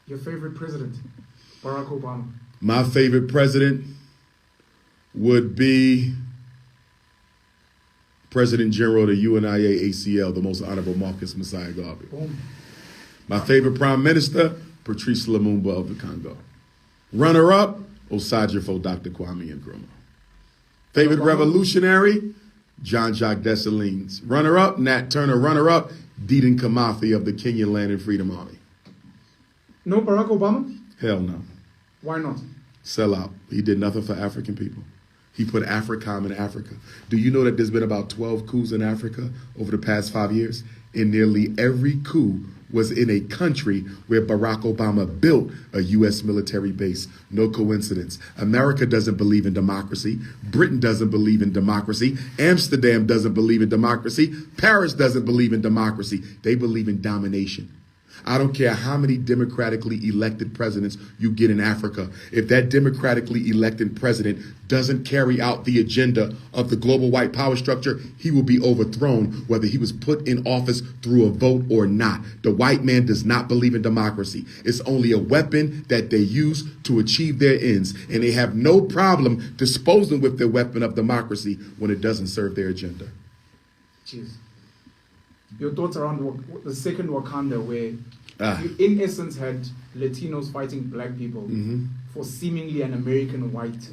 Your favorite president? Barack Obama. My favorite president would be President General of the UNIA ACL, the most honorable Marcus Messiah Garvey. Boom. My favorite prime minister, Patrice Lumumba of the Congo. Runner-up, Osagyefo Dr. Kwame Nkrumah. Favorite revolutionary, Jean-Jacques Dessalines. Runner-up, Nat Turner. Runner-up, Dedan Kimathi of the Kenyan Land and Freedom Army. No Barack Obama? Hell no. Why not? Sell out. He did nothing for African people. He put AFRICOM in Africa. Do you know that there's been about 12 coups in Africa over the past 5 years? And nearly every coup was in a country where Barack Obama built a U.S. military base. No coincidence. America doesn't believe in democracy. Britain doesn't believe in democracy. Amsterdam doesn't believe in democracy. Paris doesn't believe in democracy. They believe in domination. I don't care how many democratically elected presidents you get in Africa. If that democratically elected president doesn't carry out the agenda of the global white power structure, he will be overthrown, whether he was put in office through a vote or not. The white man does not believe in democracy. It's only a weapon that they use to achieve their ends, and they have no problem disposing with their weapon of democracy when it doesn't serve their agenda. Jeez. Your thoughts around the second Wakanda, where you in essence had Latinos fighting black people for seemingly an American white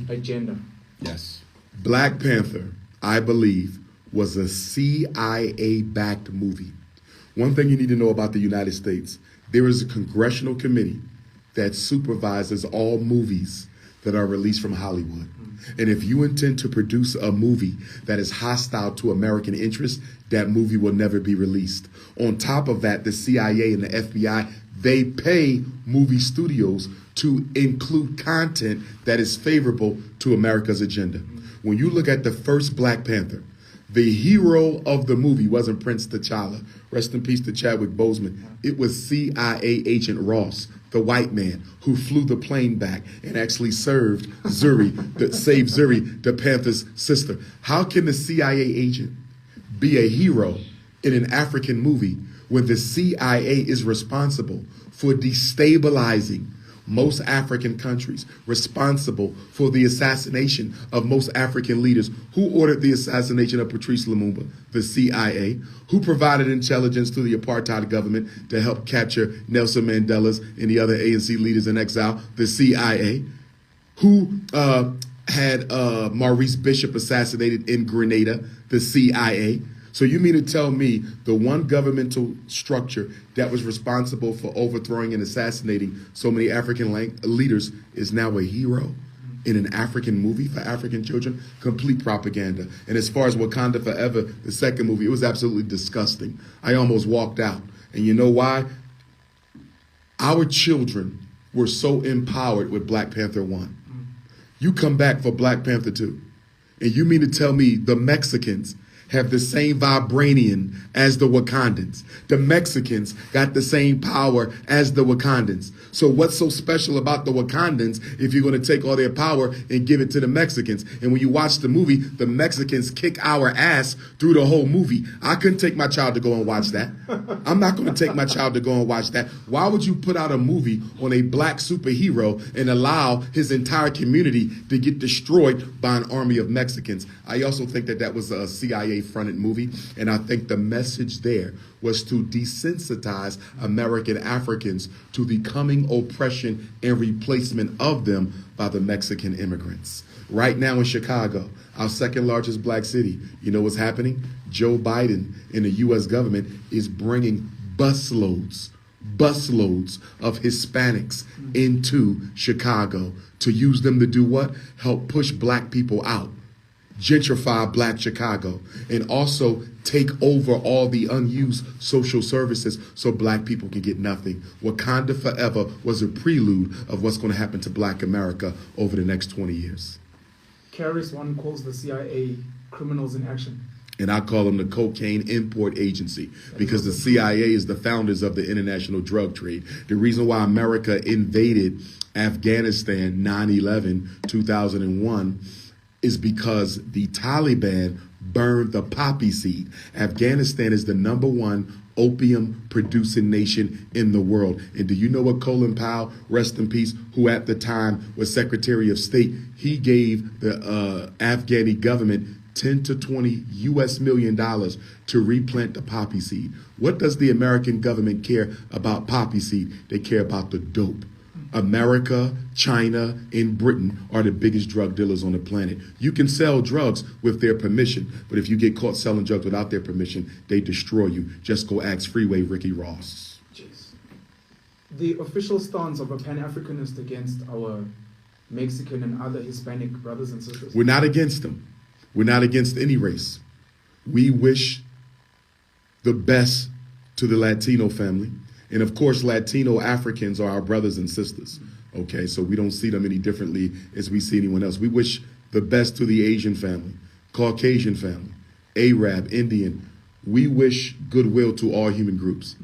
agenda. Yes. Black Panther, I believe, was a CIA-backed movie. One thing you need to know about the United States, there is a congressional committee that supervises all movies that are released from Hollywood. And if you intend to produce a movie that is hostile to American interests, that movie will never be released. On top of that, the CIA and the FBI, they pay movie studios to include content that is favorable to America's agenda. When you look at the first Black Panther, the hero of the movie wasn't Prince T'Challa. Rest in peace to Chadwick Boseman. It was CIA agent Ross, the white man who flew the plane back and actually saved Zuri, the Panther's sister. How can the CIA agent be a hero in an African movie when the CIA is responsible for destabilizing most African countries, responsible for the assassination of most African leaders? Who ordered the assassination of Patrice Lumumba? The CIA. Who provided intelligence to the apartheid government to help capture Nelson Mandela's and the other ANC leaders in exile? The CIA. Who had Maurice Bishop assassinated in Grenada? The CIA. So you mean to tell me the one governmental structure that was responsible for overthrowing and assassinating so many African leaders is now a hero in an African movie for African children? Complete propaganda. And as far as Wakanda Forever, the second movie, it was absolutely disgusting. I almost walked out. And you know why? Our children were so empowered with Black Panther 1. You come back for Black Panther 2. And you mean to tell me the Mexicans have the same vibranium as the Wakandans? The Mexicans got the same power as the Wakandans. So what's so special about the Wakandans if you're going to take all their power and give it to the Mexicans? And when you watch the movie, the Mexicans kick our ass through the whole movie. I couldn't take my child to go and watch that. I'm not going to take my child to go and watch that. Why would you put out a movie on a black superhero and allow his entire community to get destroyed by an army of Mexicans? I also think that that was a CIA-fronted movie, and I think the message there was to desensitize American Africans to the coming oppression and replacement of them by the Mexican immigrants. Right now in Chicago, our second largest black city, you know what's happening? Joe Biden and the U.S. government is bringing busloads of Hispanics into Chicago to use them to do what? Help push black people out, gentrify black Chicago, and also take over all the unused social services so black people can get nothing. Wakanda Forever was a prelude of what's going to happen to black America over the next 20 years. KRS-One calls the CIA criminals in action. And I call them the cocaine import agency, because the CIA is the founders of the international drug trade. The reason why America invaded Afghanistan 9/11, 2001 is because the Taliban burned the poppy seed. Afghanistan is the #1 opium producing nation in the world. And do you know what Colin Powell, rest in peace, who at the time was Secretary of State, he gave the Afghani government 10 to 20 US million dollars to replant the poppy seed. What does the American government care about poppy seed? They care about the dope. America, China, and Britain are the biggest drug dealers on the planet. You can sell drugs with their permission, but if you get caught selling drugs without their permission, they destroy you. Just go ask Freeway Ricky Ross. Jeez. The official stance of a Pan-Africanist against our Mexican and other Hispanic brothers and sisters? We're not against them. We're not against any race. We wish the best to the Latino family. And of course, Latino Africans are our brothers and sisters. Okay, so we don't see them any differently as we see anyone else. We wish the best to the Asian family, Caucasian family, Arab, Indian. We wish goodwill to all human groups.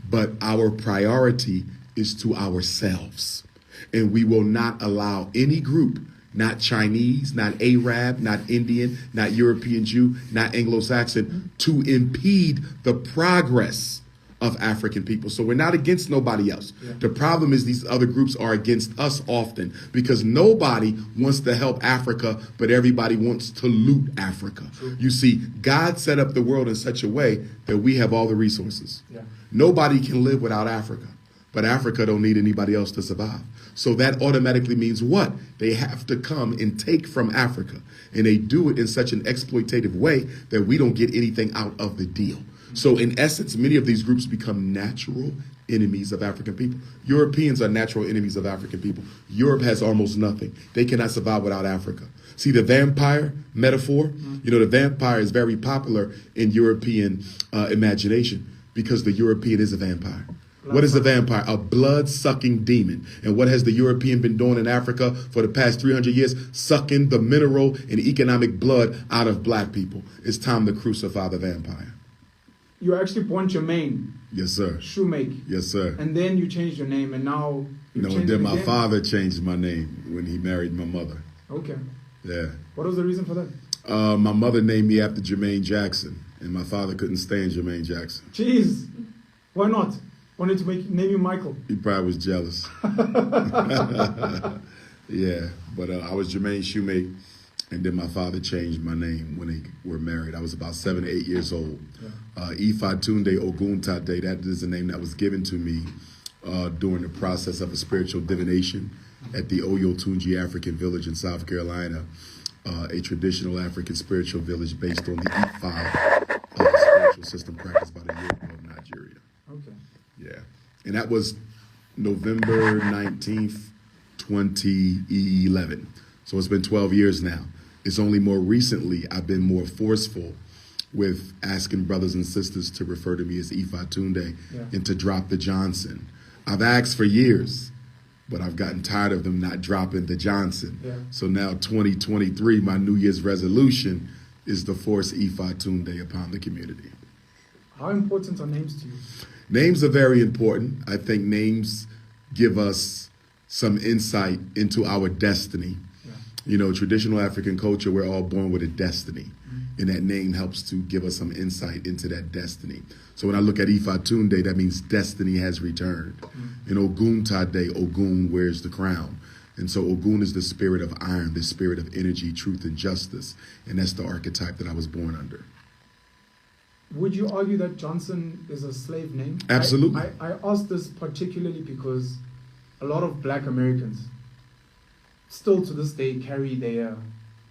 But our priority is to ourselves. And we will not allow any group, not Chinese, not Arab, not Indian, not European Jew, not Anglo-Saxon, to impede the progress of African people. So we're not against nobody else. Yeah. The problem is these other groups are against us often because nobody wants to help Africa, but everybody wants to loot Africa. True. You see, God set up the world in such a way that we have all the resources. Yeah. Nobody can live without Africa, but Africa don't need anybody else to survive. So that automatically means what? They have to come and take from Africa. And they do it in such an exploitative way that we don't get anything out of the deal. So in essence, many of these groups become natural enemies of African people. Europeans are natural enemies of African people. Europe has almost nothing. They cannot survive without Africa. See the vampire metaphor? You know, the vampire is very popular in European imagination because the European is a vampire. What is a vampire? A blood-sucking demon. And what has the European been doing in Africa for the past 300 years? Sucking the mineral and economic blood out of black people. It's time to crucify the vampire. You were actually born Jermaine. Yes, sir. Shoemake. Yes, sir. And then you changed your name, and now no. And then my father changed my name when he married my mother. Okay. Yeah. What was the reason for that? My mother named me after Jermaine Jackson, and my father couldn't stand Jermaine Jackson. Jeez. Why not? Wanted to name you Michael. He probably was jealous. Yeah, but I was Jermaine Shoemake. And then my father changed my name when they were married. I was about 7 or 8 years old. Yeah. Ifatunde Oguntade, that is the name that was given to me during the process of a spiritual divination at the Oyotunji African Village in South Carolina, a traditional African spiritual village based on the Ifa spiritual system practiced by the Yoruba of Nigeria. Okay. Yeah. And that was November 19th, 2011. So it's been 12 years now. It's only more recently I've been more forceful with asking brothers and sisters to refer to me as Ifatunde and to drop the Johnson. I've asked for years, but I've gotten tired of them not dropping the Johnson. Yeah. So now 2023, my New Year's resolution is to force Ifatunde upon the community. How important are names to you? Names are very important. I think names give us some insight into our destiny. You know, traditional African culture, we're all born with a destiny. And that name helps to give us some insight into that destiny. So when I look at Ifatunde, that means destiny has returned. And Oguntade, Ogun wears the crown. And so Ogun is the spirit of iron, the spirit of energy, truth, and justice. And that's the archetype that I was born under. Would you argue that Johnson is a slave name? Absolutely. I asked this particularly because a lot of black Americans still to this day carry their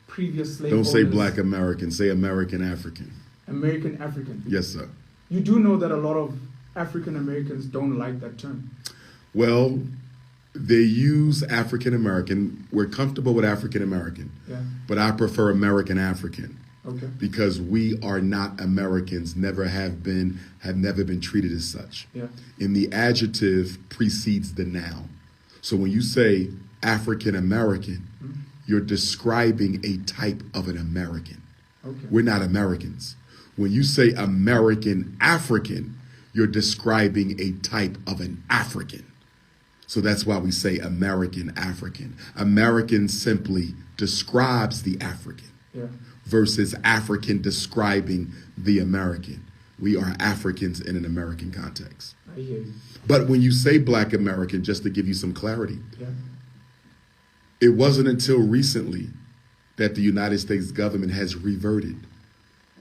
previous slave owners. Don't say black American, say American African. American African. Yes, sir. You do know that a lot of African Americans don't like that term. Well, they use African American. We're comfortable with African American, but I prefer American African. Okay. Because we are not Americans, never have been treated as such. Yeah. And the adjective precedes the noun. So when you say African American, you're describing a type of an American. Okay. We're not Americans. When you say American African, you're describing a type of an African. So that's why we say American African. American simply describes the African versus African describing the American. We are Africans in an American context. I hear you. But when you say Black American, just to give you some clarity, Yeah. it wasn't until recently that the United States government has reverted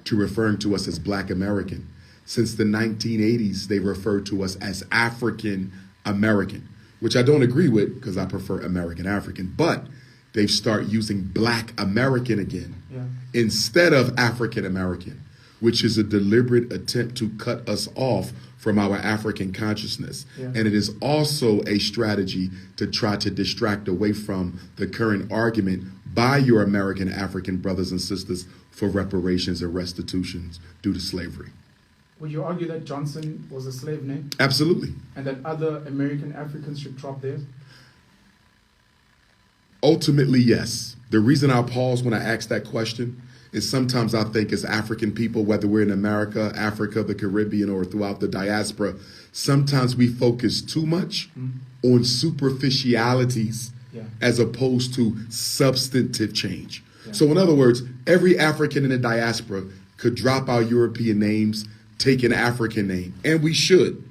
to referring to us as Black American. Since the 1980s, they referred to us as African American, which I don't agree with because I prefer American African, but they've started using Black American again instead of African American, which is a deliberate attempt to cut us off from our African consciousness. And it is also a strategy to try to distract away from the current argument by your American African brothers and sisters for reparations and restitutions due to slavery. Would you argue that Johnson was a slave name? Absolutely. And that other American Africans should drop theirs? Ultimately, yes. The reason I pause when I ask that question is sometimes I think as African people, whether we're in America, Africa, the Caribbean, or throughout the diaspora, sometimes we focus too much on superficialities as opposed to substantive change. So in other words, every African in the diaspora could drop our European names, take an African name, and we should.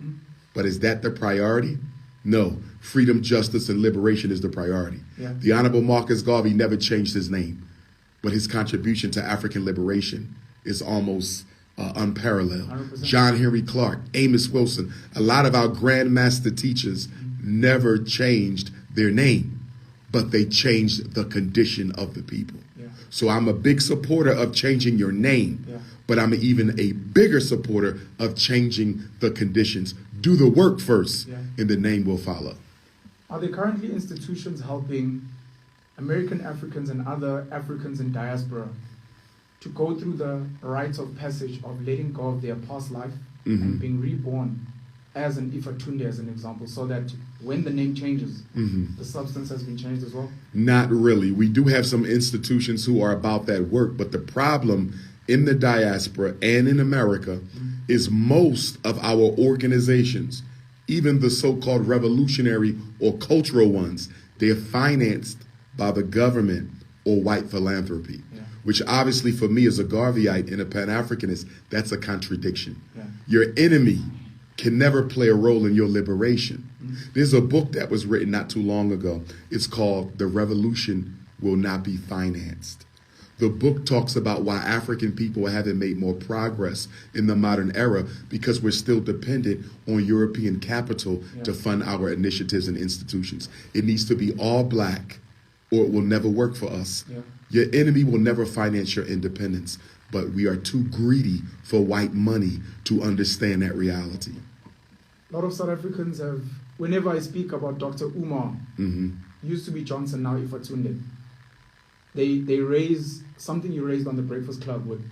But is that the priority? No. Freedom, justice, and liberation is the priority. The Honorable Marcus Garvey never changed his name, but his contribution to African liberation is almost unparalleled. 100%. John Henry Clark, Amos Wilson, a lot of our grandmaster teachers never changed their name, but they changed the condition of the people. So I'm a big supporter of changing your name, but I'm even a bigger supporter of changing the conditions. Do the work first, and the name will follow. Are there currently institutions helping American Africans and other Africans in diaspora to go through the rites of passage of letting go of their past life and being reborn as an Ifatunde, as an example, so that when the name changes, the substance has been changed as well? Not really. We do have some institutions who are about that work, but the problem in the diaspora and in America is most of our organizations, even the so-called revolutionary or cultural ones, they're financed by the government or white philanthropy, which obviously for me as a Garveyite and a Pan-Africanist, that's a contradiction. Your enemy can never play a role in your liberation. There's a book that was written not too long ago. It's called The Revolution Will Not Be Financed. The book talks about why African people haven't made more progress in the modern era because we're still dependent on European capital to fund our initiatives and institutions. It needs to be all Black or it will never work for us. Your enemy will never finance your independence, but we are too greedy for white money to understand that reality. A lot of South Africans have, whenever I speak about Dr.UMAR, used to be Johnson, now Ifatunde. They raise something you raised on the Breakfast Club with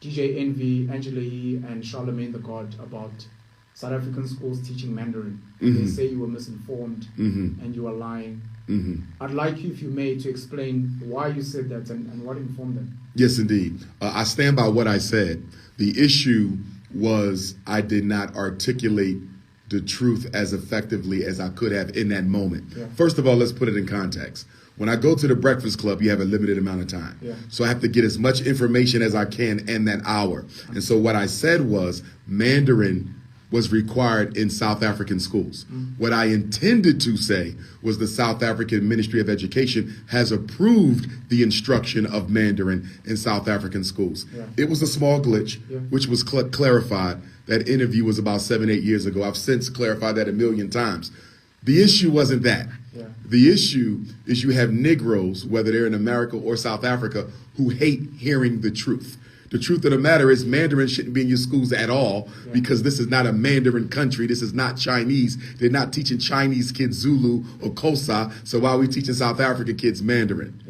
DJ Envy, Angela Yee, and Charlemagne the God about South African schools teaching Mandarin. They say you were misinformed and you were lying. I'd like you, if you may, to explain why you said that and what informed them. Yes, indeed. I stand by what I said. The issue was I did not articulate the truth as effectively as I could have in that moment. First of all, let's put it in context. When I go to the Breakfast Club, you have a limited amount of time. So I have to get as much information as I can in that hour. And so what I said was Mandarin was required in South African schools. What I intended to say was the South African Ministry of Education has approved the instruction of Mandarin in South African schools. It was a small glitch, which was clarified. That interview was about 7-8 years ago. I've since clarified that 1,000,000 times. The issue wasn't that. The issue is you have Negroes, whether they're in America or South Africa, who hate hearing the truth. The truth of the matter is Mandarin shouldn't be in your schools at all because this is not a Mandarin country. This is not Chinese. They're not teaching Chinese kids Zulu or Xhosa. So why are we teaching South African kids Mandarin?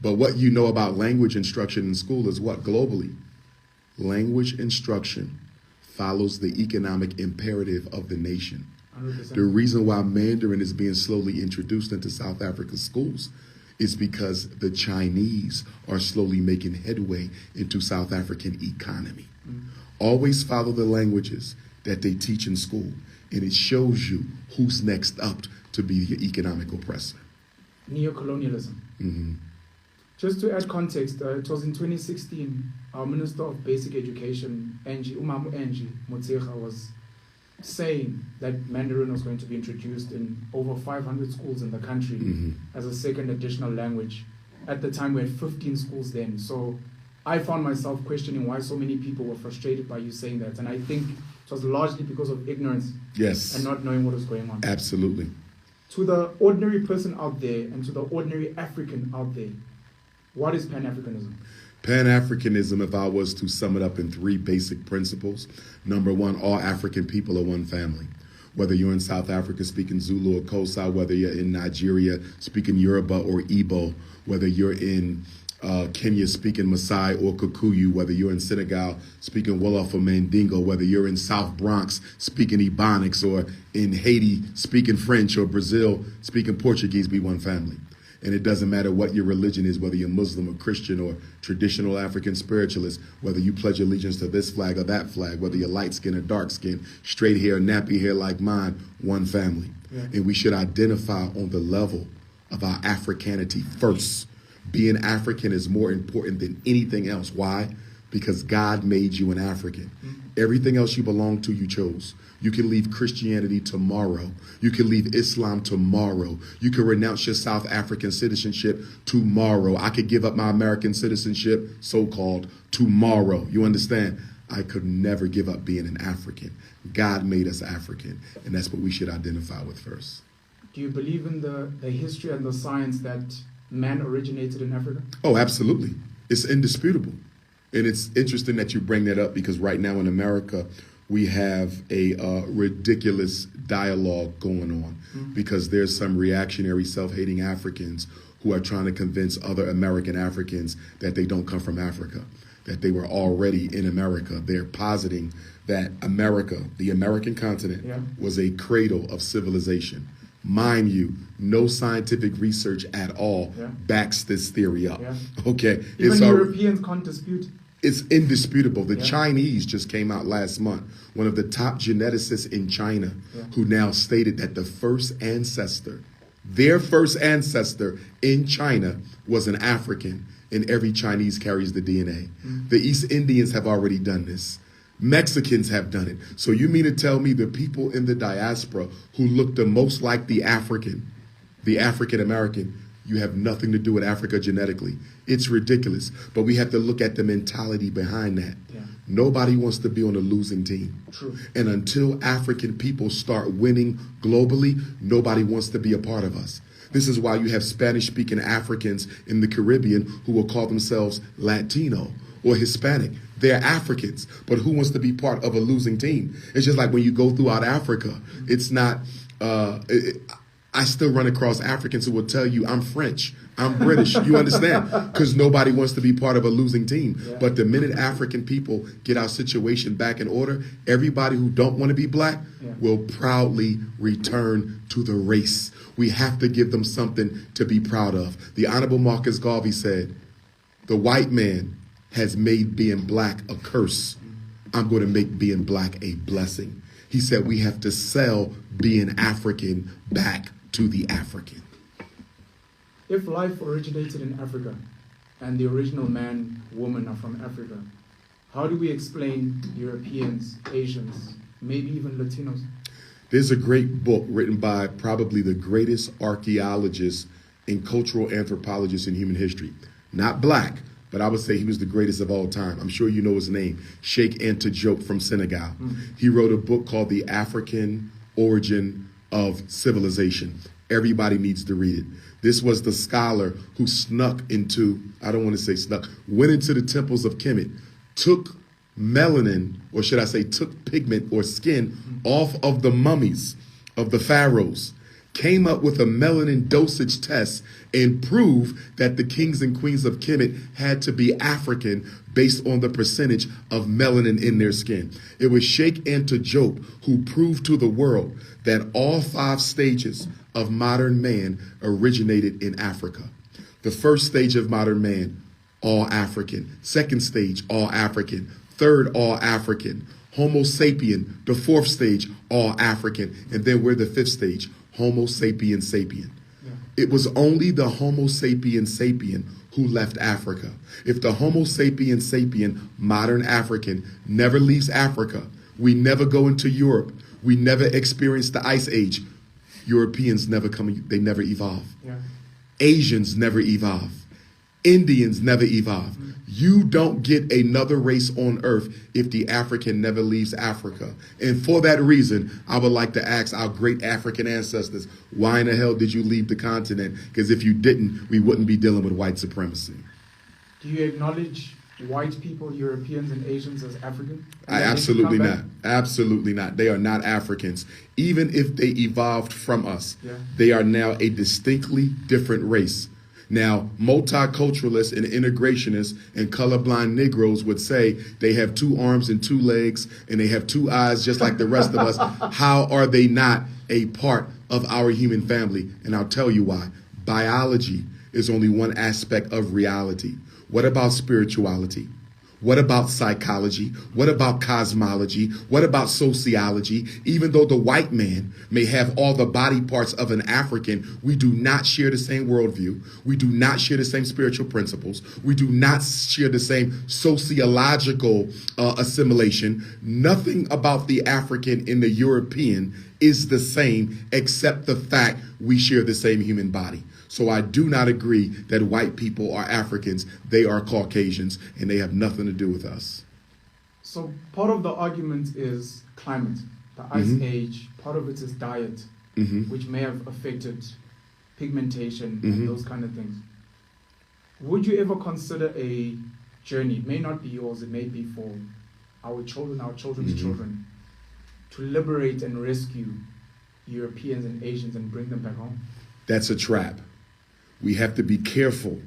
But what you know about language instruction in school is what globally? Language instruction follows the economic imperative of the nation. 100%. The reason why Mandarin is being slowly introduced into South Africa's schools is because the Chinese are slowly making headway into South African economy. Always follow the languages that they teach in school, and it shows you who's next up to be your economic oppressor. Neocolonialism. Just to add context, it was in 2016, our Minister of Basic Education, Umamu Motshekga, was saying that Mandarin was going to be introduced in over 500 schools in the country as a second additional language. At the time, we had 15 schools then. So I found myself questioning why so many people were frustrated by you saying that. And I think it was largely because of ignorance and not knowing what was going on. Absolutely. To the ordinary person out there and to the ordinary African out there, what is Pan-Africanism? Pan-Africanism, if I was to sum it up in 3 basic principles. Number 1, all African people are one family. Whether you're in South Africa speaking Zulu or Xhosa, whether you're in Nigeria speaking Yoruba or Igbo, whether you're in Kenya speaking Maasai or Kikuyu, whether you're in Senegal speaking Wolof or Mandingo, whether you're in South Bronx speaking Ebonics, or in Haiti speaking French, or Brazil speaking Portuguese, be one family. And it doesn't matter what your religion is, whether you're Muslim or Christian or traditional African spiritualist, whether you pledge allegiance to this flag or that flag, whether you're light skin or dark skin, straight hair, nappy hair like mine, one family. Yeah. And we should identify on the level of our Africanity first. Being African is more important than anything else. Why? Because God made you an African. Everything else you belong to, you chose. You can leave Christianity tomorrow. You can leave Islam tomorrow. You can renounce your South African citizenship tomorrow. I could give up my American citizenship, so-called, tomorrow. You understand? I could never give up being an African. God made us African, and that's what we should identify with first. Do you believe in the history and the science that man originated in Africa? Oh, absolutely. It's indisputable. And it's interesting that you bring that up, because right now in America, we have a ridiculous dialogue going on because there's some reactionary, self-hating Africans who are trying to convince other American Africans that they don't come from Africa, that they were already in America. They're positing that America, the American continent, was a cradle of civilization. Mind you, no scientific research at all backs this theory up. Okay, even Europeans can't dispute. It's indisputable. The Chinese just came out last month, one of the top geneticists in China, who now stated that the first ancestor, their first ancestor in China was an African, and every Chinese carries the DNA. The East Indians have already done this. Mexicans have done it. So you mean to tell me the people in the diaspora who look the most like the African American, you have nothing to do with Africa genetically? It's ridiculous. But we have to look at the mentality behind that. Nobody wants to be on a losing team. True. And until African people start winning globally, nobody wants to be a part of us. This is why you have Spanish-speaking Africans in the Caribbean who will call themselves Latino or Hispanic. They're Africans, but who wants to be part of a losing team? It's just like when you go throughout Africa, it's not, I still run across Africans who will tell you, I'm French, I'm British, you understand? Because nobody wants to be part of a losing team. But the minute African people get our situation back in order, everybody who don't want to be black will proudly return to the race. We have to give them something to be proud of. The Honorable Marcus Garvey said, the white man has made being black a curse. I'm going to make being black a blessing. He said we have to sell being African back to the African. If life originated in Africa and the original man, woman are from Africa, how do we explain Europeans, Asians, maybe even Latinos? There's a great book written by probably the greatest archaeologist and cultural anthropologist in human history. Not black, but I would say he was the greatest of all time. I'm sure you know his name, Cheikh Anta Diop from Senegal. He wrote a book called The African Origin of Civilization. Everybody needs to read it. This was the scholar who snuck into, I don't want to say snuck, went into the temples of Kemet, took melanin, or should I say took pigment or skin off of the mummies of the pharaohs, came up with a melanin dosage test and proved that the kings and queens of Kemet had to be African based on the percentage of melanin in their skin. It was Cheikh Anta Diop who proved to the world that all 5 stages of modern man originated in Africa. The first stage of modern man, all African. Second stage, all African. Third, all African. Homo sapien, the 4th stage, all African. And then we're the 5th stage, Homo sapien sapien. It was only the Homo sapien sapien who left Africa. If the Homo sapien sapien, modern African, never leaves Africa, we never go into Europe, we never experience the Ice Age, Europeans never come, they never evolve. Yeah. Asians never evolve. Indians never evolve. You don't get another race on earth if the African never leaves Africa. And for that reason, I would like to ask our great African ancestors, why in the hell did you leave the continent? Because if you didn't, we wouldn't be dealing with white supremacy. Do you acknowledge white people, Europeans and Asians as African? Absolutely not. Absolutely not. They are not Africans. Even if they evolved from us, they are now a distinctly different race. Now, multiculturalists and integrationists and colorblind Negroes would say they have 2 arms and 2 legs and they have 2 eyes just like the rest of us. How are they not a part of our human family? And I'll tell you why. Biology is only one aspect of reality. What about spirituality? What about psychology? What about cosmology? What about sociology? Even though the white man may have all the body parts of an African, we do not share the same worldview. We do not share the same spiritual principles. We do not share the same sociological assimilation. Nothing about the African and the European is the same except the fact we share the same human body. So I do not agree that white people are Africans. They are Caucasians, and they have nothing to do with us. So part of the argument is climate, the ice age. Part of it is diet, which may have affected pigmentation and those kind of things. Would you ever consider a journey, it may not be yours, it may be for our children, our children's children, to liberate and rescue Europeans and Asians and bring them back home? That's a trap. We have to be careful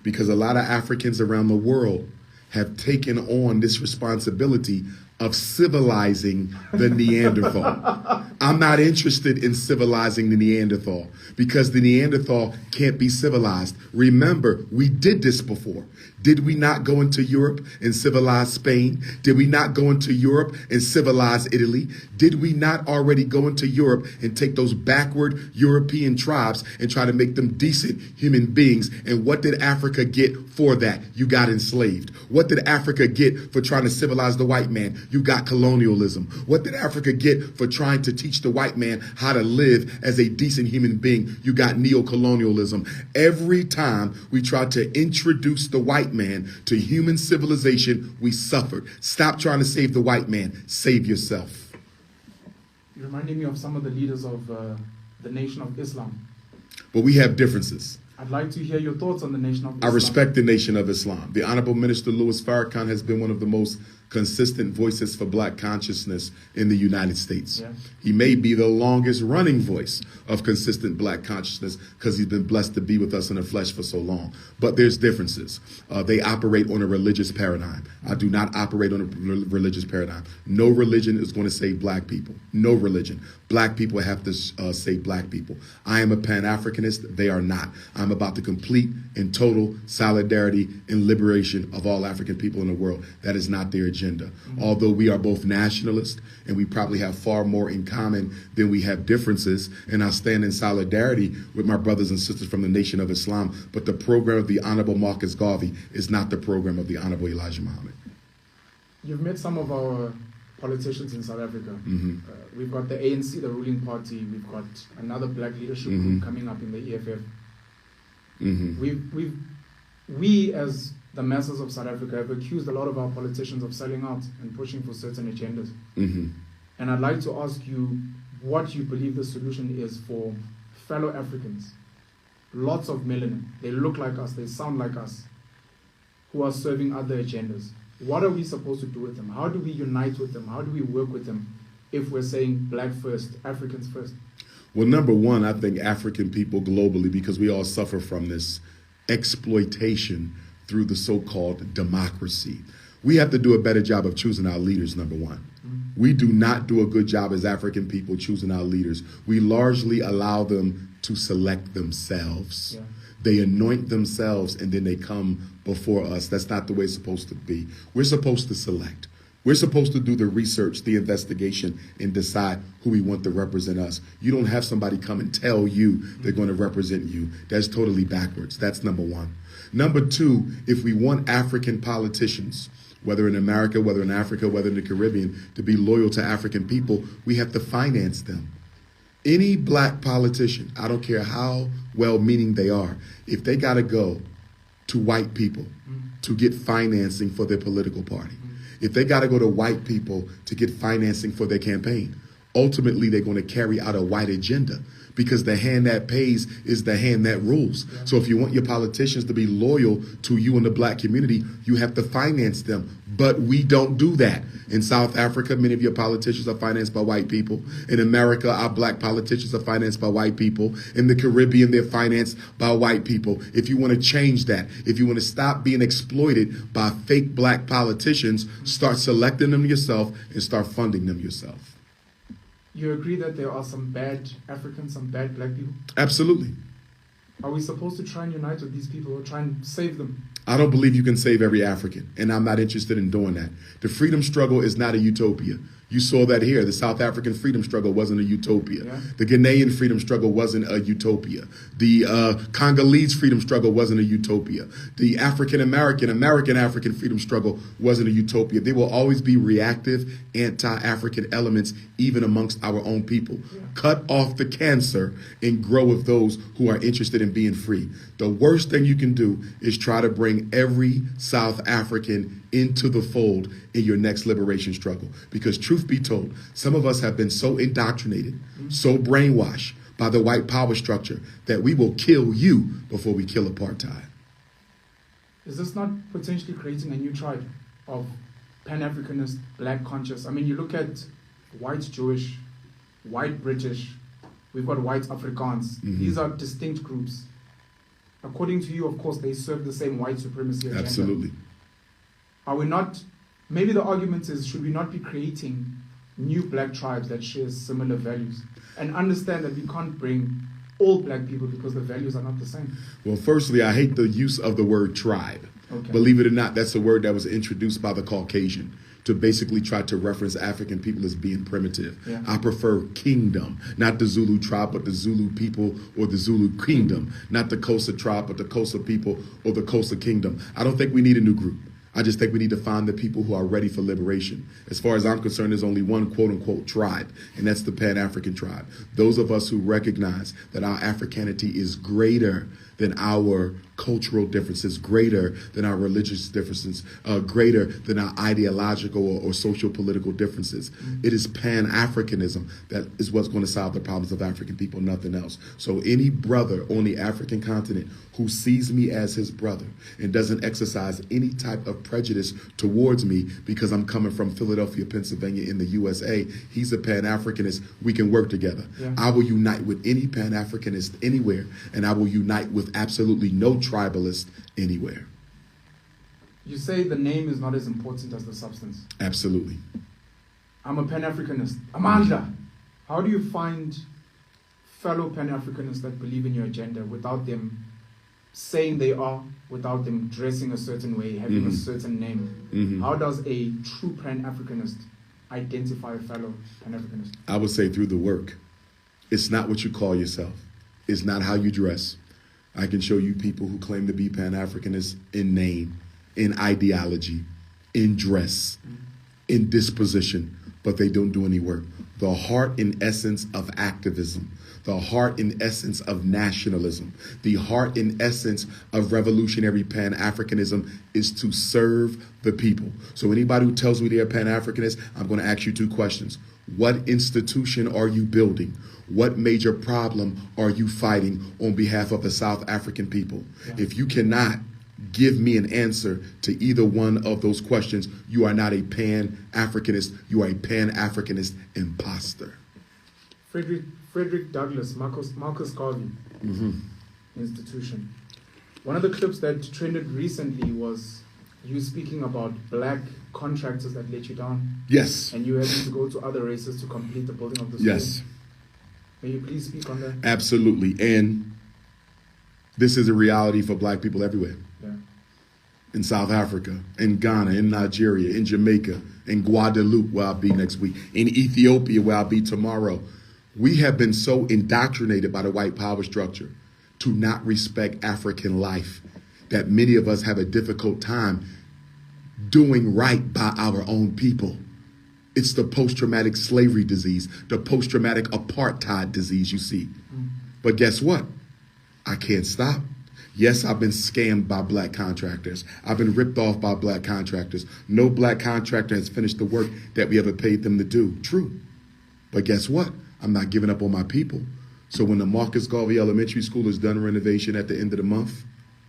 because a lot of Africans around the world have taken on this responsibility of civilizing the Neanderthal. I'm not interested in civilizing the Neanderthal because the Neanderthal can't be civilized. Remember, we did this before. Did we not go into Europe and civilize Spain? Did we not go into Europe and civilize Italy? Did we not already go into Europe and take those backward European tribes and try to make them decent human beings? And what did Africa get for that? You got enslaved. What did Africa get for trying to civilize the white man? You got colonialism. What did Africa get for trying to teach the white man how to live as a decent human being? You got neocolonialism. Every time we try to introduce the white man to human civilization, we suffered. Stop trying to save the white man. Save yourself. You're reminding me of some of the leaders of the Nation of Islam. But we have differences. I'd like to hear your thoughts on the Nation of Islam. I respect the Nation of Islam. The Honorable Minister Louis Farrakhan has been one of the most consistent voices for black consciousness in the United States. Yeah. He may be the longest running voice of consistent black consciousness because he's been blessed to be with us in the flesh for so long. But there's differences. They operate on a religious paradigm. I do not operate on a religious paradigm. No religion is going to save black people. No religion. Black people have to save black people. I am a Pan-Africanist. They are not. I'm about the complete and total solidarity and liberation of all African people in the world. That is not their agenda. Although we are both nationalists and we probably have far more in common than we have differences, and I stand in solidarity with my brothers and sisters from the Nation of Islam, but the program of the Honorable Marcus Garvey is not the program of the Honorable Elijah Muhammad. You've met some of our politicians in South Africa. We've got the ANC, the ruling party. We've got another black leadership group coming up in the EFF. We as the masses of South Africa have accused a lot of our politicians of selling out and pushing for certain agendas. And I'd like to ask you what you believe the solution is for fellow Africans, lots of melanin, they look like us, they sound like us, who are serving other agendas. What are we supposed to do with them? How do we unite with them? How do we work with them if we're saying black first, Africans first? Well, number one, I think African people globally, because we all suffer from this exploitation through the so-called democracy. We have to do a better job of choosing our leaders, number one. We do not do a good job as African people choosing our leaders. We largely allow them to select themselves. They anoint themselves and then they come before us. That's not the way it's supposed to be. We're supposed to select. We're supposed to do the research, the investigation, and decide who we want to represent us. You don't have somebody come and tell you they're going to represent you. That's totally backwards. That's number one. Number two, if we want African politicians, whether in America, whether in Africa, whether in the Caribbean, to be loyal to African people, we have to finance them. Any black politician, I don't care how well-meaning they are, if they got to go to white people to get financing for their political party, if they got to go to white people to get financing for their campaign, ultimately they're going to carry out a white agenda, because the hand that pays is the hand that rules. Yeah. So if you want your politicians to be loyal to you and the black community, you have to finance them. But we don't do that. In South Africa, many of your politicians are financed by white people. In America, our black politicians are financed by white people. In the Caribbean, they're financed by white people. If you want to change that, if you want to stop being exploited by fake black politicians, start selecting them yourself and start funding them yourself. You agree that there are some bad Africans, some bad black people? Absolutely. Are we supposed to try and unite with these people or try and save them? I don't believe you can save every African, and I'm not interested in doing that. The freedom struggle is not a utopia. You saw that here. The South African freedom struggle wasn't a utopia. Yeah. The Ghanaian freedom struggle wasn't a utopia. The Congolese freedom struggle wasn't a utopia. The African freedom struggle wasn't a utopia. There will always be reactive, anti-African elements, even amongst our own people. Yeah. Cut off the cancer and grow with those who are interested in being free. The worst thing you can do is try to bring every South African into the fold in your next liberation struggle. Because truth be told, some of us have been so indoctrinated, so brainwashed by the white power structure that we will kill you before we kill apartheid. Is this not potentially creating a new tribe of Pan-Africanist, black conscious? I mean, you look at white Jewish, white British, we've got white Afrikaans. Mm-hmm. These are distinct groups. According to you, of course, they serve the same white supremacy agenda. Absolutely. Are we not, maybe the argument is, should we not be creating new black tribes that share similar values and understand that we can't bring all black people because the values are not the same? Well, firstly, I hate the use of the word tribe. Okay. Believe it or not, that's a word that was introduced by the Caucasian to basically try to reference African people as being primitive. Yeah. I prefer kingdom, not the Zulu tribe, but the Zulu people or the Zulu kingdom, not the Xhosa tribe, but the Xhosa people or the Xhosa kingdom. I don't think we need a new group. I just think we need to find the people who are ready for liberation. As far as I'm concerned, there's only one quote-unquote tribe, and that's the Pan-African tribe. Those of us who recognize that our Africanity is greater than our cultural differences, greater than our religious differences, greater than our ideological or social political differences. Mm-hmm. It is Pan-Africanism that is what's going to solve the problems of African people, nothing else. So any brother on the African continent who sees me as his brother and doesn't exercise any type of prejudice towards me because I'm coming from Philadelphia, Pennsylvania in the USA, he's a Pan-Africanist. We can work together. Yeah. I will unite with any Pan-Africanist anywhere, and I will unite with absolutely no tribalist anywhere. You say the name is not as important as the substance. Absolutely. I'm a Pan-Africanist. Amandla. How do you find fellow Pan-Africanists that believe in your agenda without them saying they are, without them dressing a certain way, having a certain name? How does a true Pan-Africanist identify a fellow Pan-Africanist? I would say through the work. It's not what you call yourself. It's not how you dress. I can show you people who claim to be Pan-Africanists in name, in ideology, in dress, in disposition, but they don't do any work. The heart and essence of activism, the heart and essence of nationalism, the heart and essence of revolutionary Pan-Africanism is to serve the people. So anybody who tells me they're Pan-Africanist, I'm going to ask you two questions. What institution are you building? What major problem are you fighting on behalf of the South African people? Yeah. If you cannot give me an answer to either one of those questions, you are not a Pan-Africanist. You are a Pan-Africanist imposter. Frederick Douglass, Marcus Garvey institution. One of the clips that trended recently was you speaking about black contractors that let you down. Yes. And you having to go to other races to complete the building of the school. Yes. May you please speak on that? Absolutely. And this is a reality for black people everywhere. Yeah. in South Africa, in Ghana, in Nigeria, in Jamaica, in Guadeloupe, where I'll be next week, in Ethiopia, where I'll be tomorrow. We have been so indoctrinated by the white power structure to not respect African life that many of us have a difficult time doing right by our own people. It's the post-traumatic slavery disease, the post-traumatic apartheid disease, you see. But guess what? I can't stop. Yes, I've been scammed by black contractors. I've been ripped off by black contractors. No black contractor has finished the work that we ever paid them to do. True. But guess what? I'm not giving up on my people. So when the Marcus Garvey Elementary School is done renovation at the end of the month,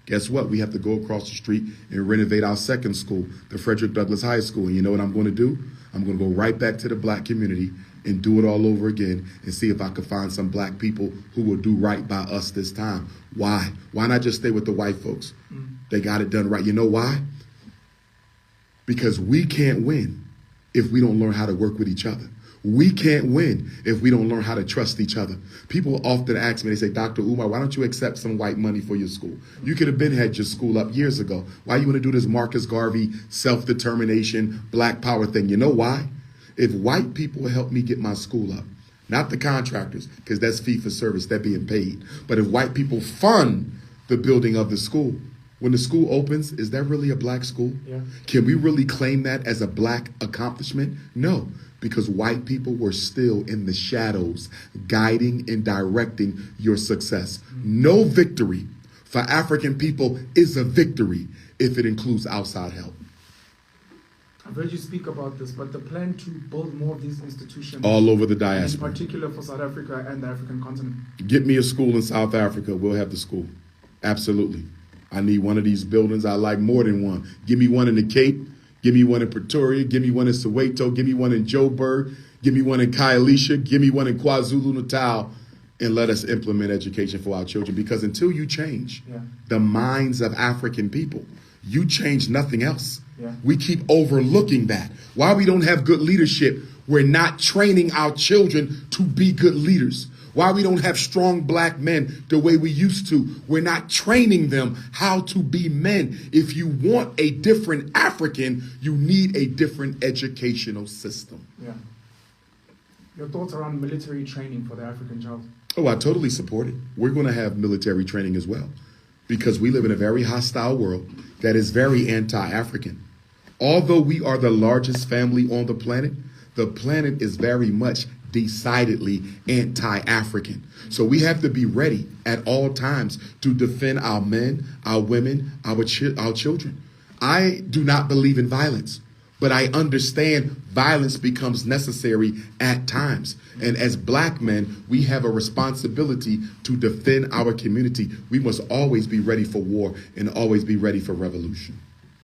guess what? We have to go across the street and renovate our second school, the Frederick Douglass High School. And you know what I'm going to do? I'm going to go right back to the black community and do it all over again and see if I can find some black people who will do right by us this time. Why? Why not just stay with the white folks? They got it done right. You know why? Because we can't win if we don't learn how to work with each other. We can't win if we don't learn how to trust each other. People often ask me, they say, Dr. Umar, why don't you accept some white money for your school? You could have been had your school up years ago. Why you want to do this Marcus Garvey self-determination, black power thing? You know why? If white people help me get my school up, not the contractors, because that's fee for service, they're being paid. But if white people fund the building of the school, when the school opens, is that really a black school? Yeah. Can we really claim that as a black accomplishment? No, because white people were still in the shadows, guiding and directing your success. No victory for African people is a victory if it includes outside help. I've heard you speak about this, but the plan to build more of these institutions all over the diaspora, in particular for South Africa and the African continent. Get me a school in South Africa, we'll have the school. Absolutely. I need one of these buildings. I like more than one. Give me one in the Cape. Give me one in Pretoria. Give me one in Soweto. Give me one in Joburg. Give me one in Khayelitsha. Give me one in KwaZulu-Natal. And let us implement education for our children. Because until you change the minds of African people, you change nothing else. Yeah. We keep overlooking that. Why we don't have good leadership, we're not training our children to be good leaders. Why we don't have strong black men the way we used to, we're not training them how to be men. If you want a different African, you need a different educational system. Yeah. Your thoughts around military training for the African child? Oh, I totally support it. We're going to have military training as well, because we live in a very hostile world that is very anti-African. Although we are the largest family on the planet is very much decidedly anti-African. So we have to be ready at all times to defend our men, our women, our children. I do not believe in violence, but I understand violence becomes necessary at times. And as black men, we have a responsibility to defend our community. We must always be ready for war and always be ready for revolution.